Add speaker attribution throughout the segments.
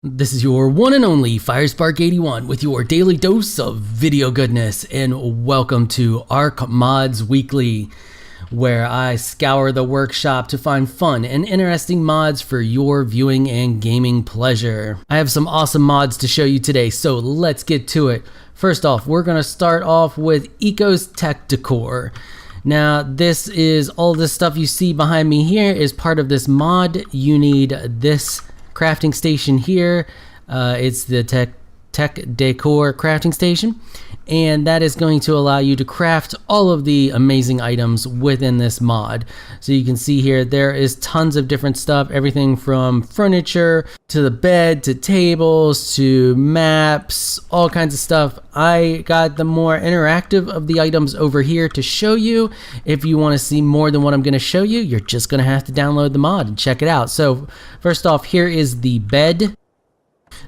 Speaker 1: This is your one and only Firespark81 with your daily dose of video goodness, and welcome to Ark Mods Weekly, where I scour the workshop to find fun and interesting mods for your viewing and gaming pleasure. I have some awesome mods to show you today, so let's get to it. First off, we're going to start off with Eco's Tech Decor. Now, this is all this stuff you see behind me here is part of this mod. You need this crafting station here. It's the Tech Decor crafting station, and that is going to allow you to craft all of the amazing items within this mod. So you can see here there is tons of different stuff, everything from furniture to the bed to tables to maps, all kinds of stuff. I got the more interactive of the items over here to show you. If you want to see more than what I'm going to show you, you're just going to have to download the mod and check it out. So first off, here is the bed.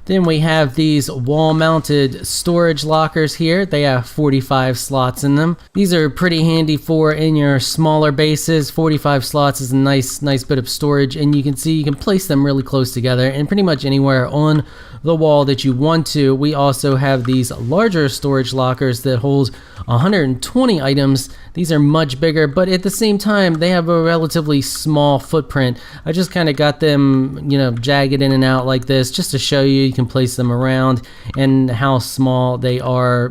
Speaker 1: Then we have these wall-mounted storage lockers here. They have 45 slots in them. These are pretty handy for in your smaller bases. 45 slots is a nice bit of storage, and you can see you can place them really close together and pretty much anywhere on the wall that you want to. We also have these larger storage lockers that hold 120 items. These are much bigger, but at the same time, they have a relatively small footprint. I just kind of got them, jagged in and out like this, just to show you can place them around and how small they are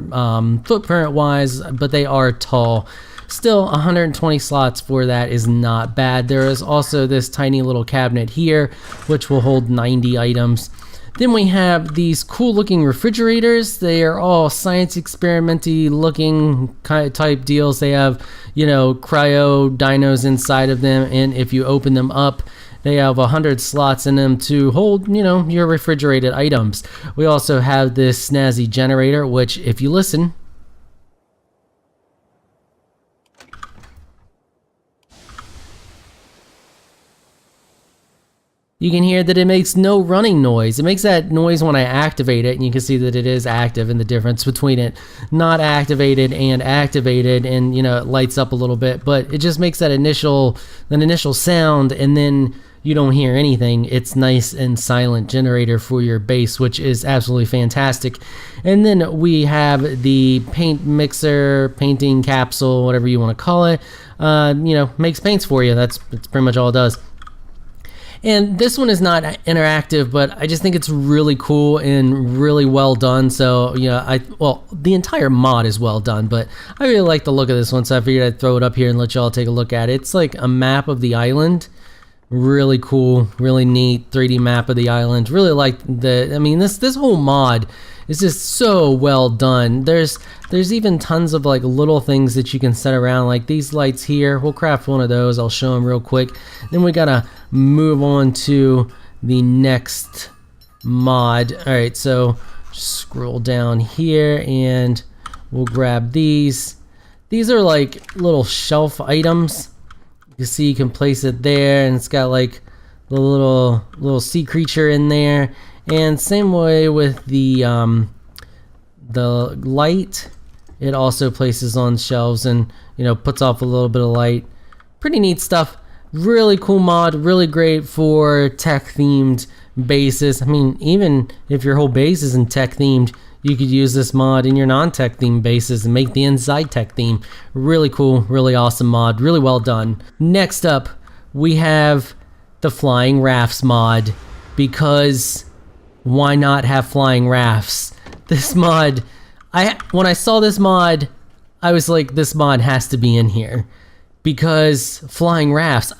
Speaker 1: footprint-wise, but they are tall. Still, 120 slots for that is not bad. There is also this tiny little cabinet here, which will hold 90 items. Then we have these cool looking refrigerators. They are all science experimenty looking kind of type deals. They have, cryo dinos inside of them, and if you open them up, they have 100 slots in them to hold, your refrigerated items. We also have this snazzy generator, which if you listen, you can hear that it makes no running noise. It makes that noise when I activate it, and you can see that it is active, and the difference between it not activated, and it lights up a little bit, but it just makes that initial sound, and then you don't hear anything. It's nice and silent generator for your base, which is absolutely fantastic. And then we have the paint mixer, painting capsule, whatever you want to call it. Makes paints for you. That's pretty much all it does. And this one is not interactive, but I just think it's really cool and really well done. So, the entire mod is well done, but I really like the look of this one, so I figured I'd throw it up here and let y'all take a look at it. It's like a map of the island. Really cool, really neat 3D map of the island. Really like this whole mod is just so well done. There's even tons of little things that you can set around, like these lights here. We'll craft one of those. I'll show them real quick. Then we gotta move on to the next mod. All right, so just scroll down here and we'll grab these. These are like little shelf items. You see, you can place it there, and it's got like the little sea creature in there. And same way with the light, it also places on shelves and puts off a little bit of light. Pretty neat stuff. Really cool mod. Really great for tech themed bases. Even if your whole base isn't tech themed, you could use this mod in your non-tech themed bases and make the inside tech theme. Really cool, really awesome mod, really well done. Next up, we have the Flying Rafts mod, because why not have flying rafts? This mod, when I saw this mod, I was like, this mod has to be in here, because flying rafts.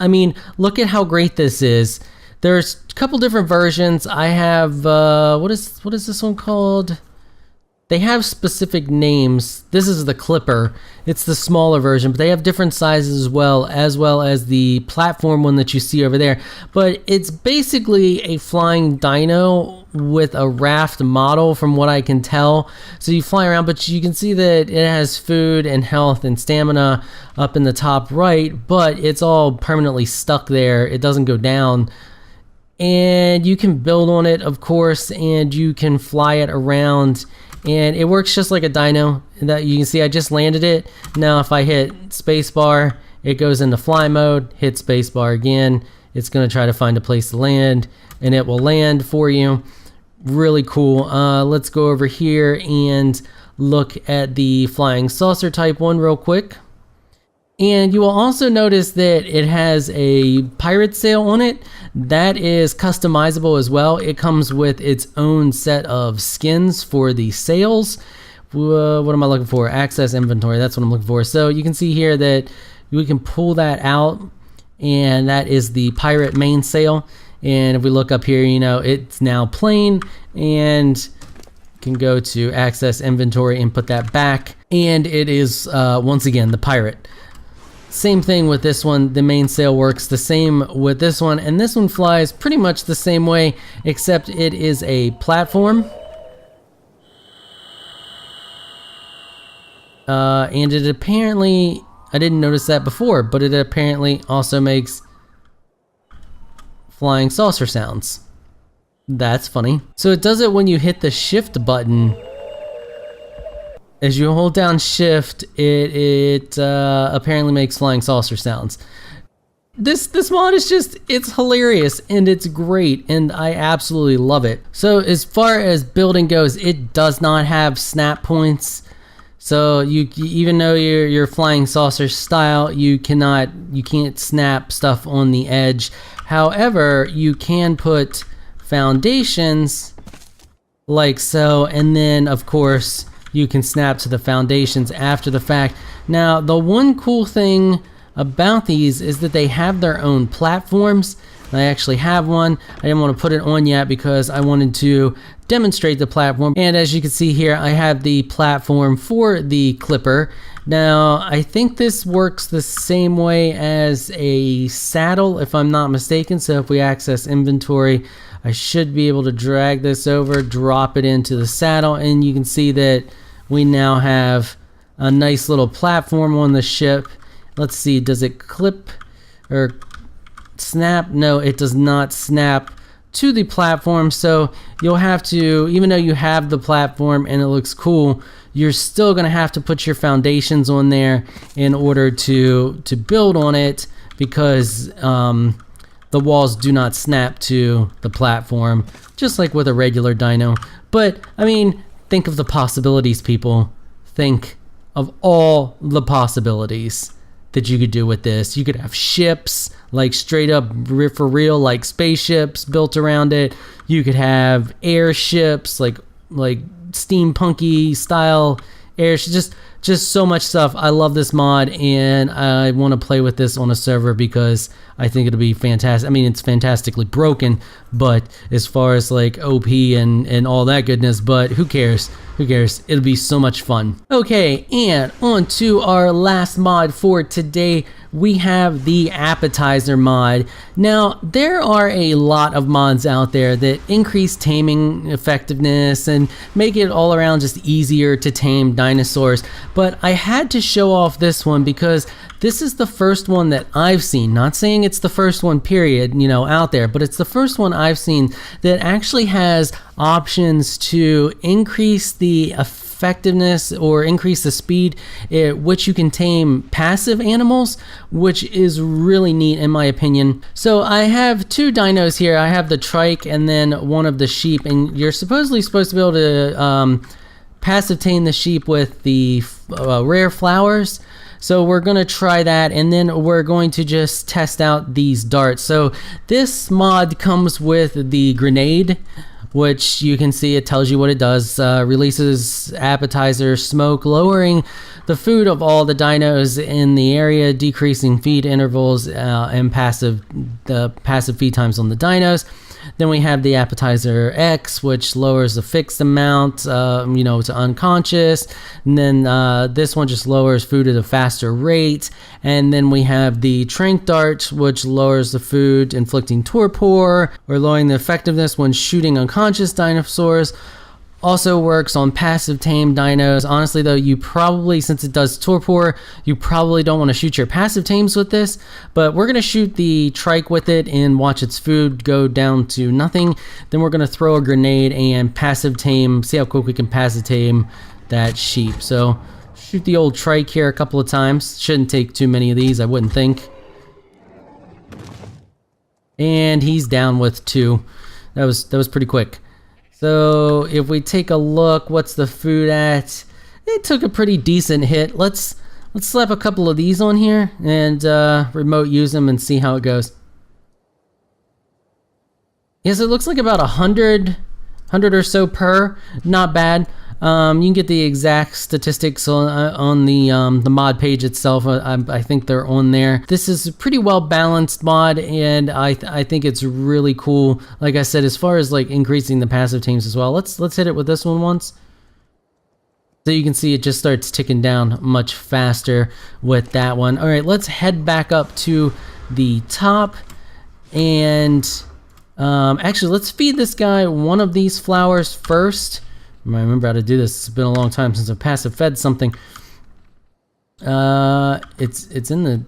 Speaker 1: Look at how great this is. There's a couple different versions. I have, what is this one called? They have specific names. This is the Clipper. It's the smaller version, but they have different sizes as well as the platform one that you see over there. But it's basically a flying dino with a raft model from what I can tell. So you fly around, but you can see that it has food and health and stamina up in the top right, but it's all permanently stuck there. It doesn't go down. And you can build on it, of course, and you can fly it around. And it works just like a dino. That you can see I just landed it. Now if I hit spacebar, it goes into fly mode. Hit spacebar again. It's going to try to find a place to land, and it will land for you. Really cool. Let's go over here and look at the flying saucer type one real quick. And you will also notice that it has a pirate sail on it. That is customizable as well. It comes with its own set of skins for the sails. What am I looking for? Access inventory, that's what I'm looking for. So you can see here that we can pull that out, and that is the pirate mainsail. And if we look up here, you know, it's now plain, and can go to access inventory and put that back. And it is, once again, the pirate. Same thing with this one. The mainsail works the same with this one, and this one flies pretty much the same way, except it is a platform. And it apparently, I didn't notice that before, but it apparently also makes flying saucer sounds. That's funny. So it does it when you hit the shift button. As you hold down shift, it apparently makes flying saucer sounds. This mod is just, it's hilarious and it's great, and I absolutely love it. So as far as building goes, it does not have snap points. So you even though you're flying saucer style, you can't snap stuff on the edge. However, you can put foundations like so, and then of course you can snap to the foundations after the fact. Now, the one cool thing about these is that they have their own platforms. I actually have one. I didn't want to put it on yet because I wanted to demonstrate the platform. And as you can see here, I have the platform for the clipper. Now, I think this works the same way as a saddle, if I'm not mistaken. So if we access inventory, I should be able to drag this over, drop it into the saddle, and you can see that we now have a nice little platform on the ship. Let's see, does it clip or snap? No, it does not snap to the platform. So you'll have to, even though you have the platform and it looks cool, you're still gonna have to put your foundations on there in order to build on it, because the walls do not snap to the platform, just like with a regular dyno. But I mean, think of the possibilities, people. Think of all the possibilities that you could do with this. You could have ships, like straight up for real, like spaceships built around it. You could have airships, like steampunky style airships. Just so much stuff. I love this mod, and I want to play with this on a server because I think it'll be fantastic. I mean, it's fantastically broken, but as far as like OP and all that goodness, but who cares? Who cares? It'll be so much fun. Okay, and on to our last mod for today. We have the Appetizer mod. Now, there are a lot of mods out there that increase taming effectiveness and make it all around just easier to tame dinosaurs, but I had to show off this one because this is the first one that I've seen. Not saying it's the first one period, you know, out there, but it's the first one I've seen that actually has options to increase the effectiveness or increase the speed at which you can tame passive animals, which is really neat in my opinion. So I have two dinos here. I have the trike and then one of the sheep, and you're supposedly supposed to be able to passive tame the sheep with the rare flowers. So we're going to try that, and then we're going to just test out these darts. So this mod comes with the grenade, which you can see it tells you what it does. Releases appetizer smoke, lowering the food of all the dinos in the area, decreasing feed intervals and passive feed times on the dinos. Then we have the Appetizer X, which lowers the fixed amount, you know, to unconscious. And then this one just lowers food at a faster rate. And then we have the Trank Dart, which lowers the food, inflicting torpor, or lowering the effectiveness when shooting unconscious dinosaurs. Also works on passive tame dinos. Honestly though, you probably, since it does torpor, you probably don't want to shoot your passive tames with this, but we're going to shoot the trike with it and watch its food go down to nothing. Then we're going to throw a grenade and passive tame, see how quick we can passive tame that sheep. So shoot the old trike here a couple of times. Shouldn't take too many of these, I wouldn't think. And he's down with 2. That was pretty quick. So if we take a look, what's the food at? It took a pretty decent hit. Let's slap a couple of these on here and remote use them and see how it goes. Yes, it looks like about 100 or so per. Not bad. You can get the exact statistics on the mod page itself. I think they're on there. This is a pretty well balanced mod, and I think it's really cool. Like I said, as far as like increasing the passive teams as well. Let's hit it with this one once. So you can see it just starts ticking down much faster with that one. All right, let's head back up to the top, and actually let's feed this guy one of these flowers first. I remember how to do this. It's been a long time since I've passive fed something. It's in the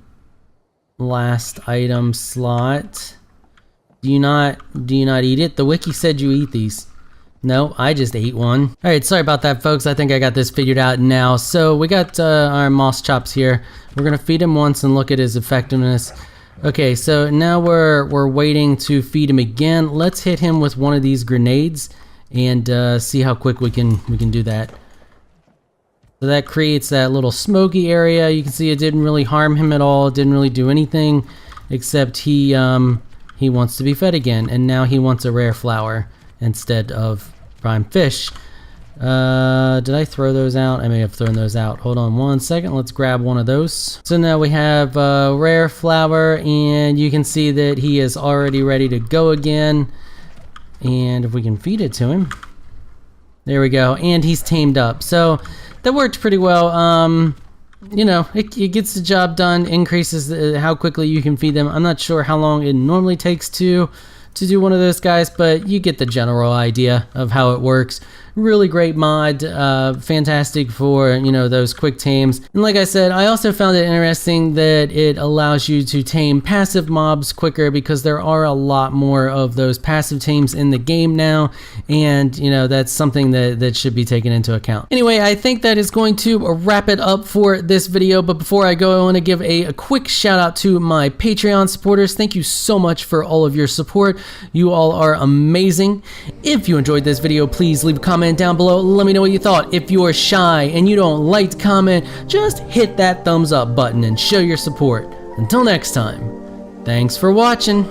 Speaker 1: last item slot. Do you not eat it? The wiki said you eat these. No, I just ate one. All right, sorry about that, folks. I think I got this figured out now. So we got our moss chops here. We're gonna feed him once and look at his effectiveness. Okay, so now we're waiting to feed him again. Let's hit him with one of these grenades and see how quick we can do that. So that creates that little smoky area. You can see it didn't really harm him at all. It didn't really do anything, except he wants to be fed again, and now he wants a rare flower instead of prime fish. Did I throw those out? I may have thrown those out. Hold on one second. Let's grab one of those. So now we have a rare flower, and you can see that he is already ready to go again. And if we can feed it to him, there we go, and he's tamed up. So that worked pretty well. You know, it gets the job done, increases how quickly you can feed them. I'm not sure how long it normally takes to do one of those guys, but you get the general idea of how it works. Really great mod, fantastic for, you know, those quick tames. And like I said, I also found it interesting that it allows you to tame passive mobs quicker, because there are a lot more of those passive tames in the game now, and you know, that's something that should be taken into account. Anyway, I think that is going to wrap it up for this video, but before I go, I want to give a quick shout out to my Patreon supporters. Thank you so much for all of your support. You all are amazing. If you enjoyed this video, please leave a comment down below. Let me know what you thought. If you're shy and you don't like to comment, just hit that thumbs up button and show your support. Until next time, thanks for watching.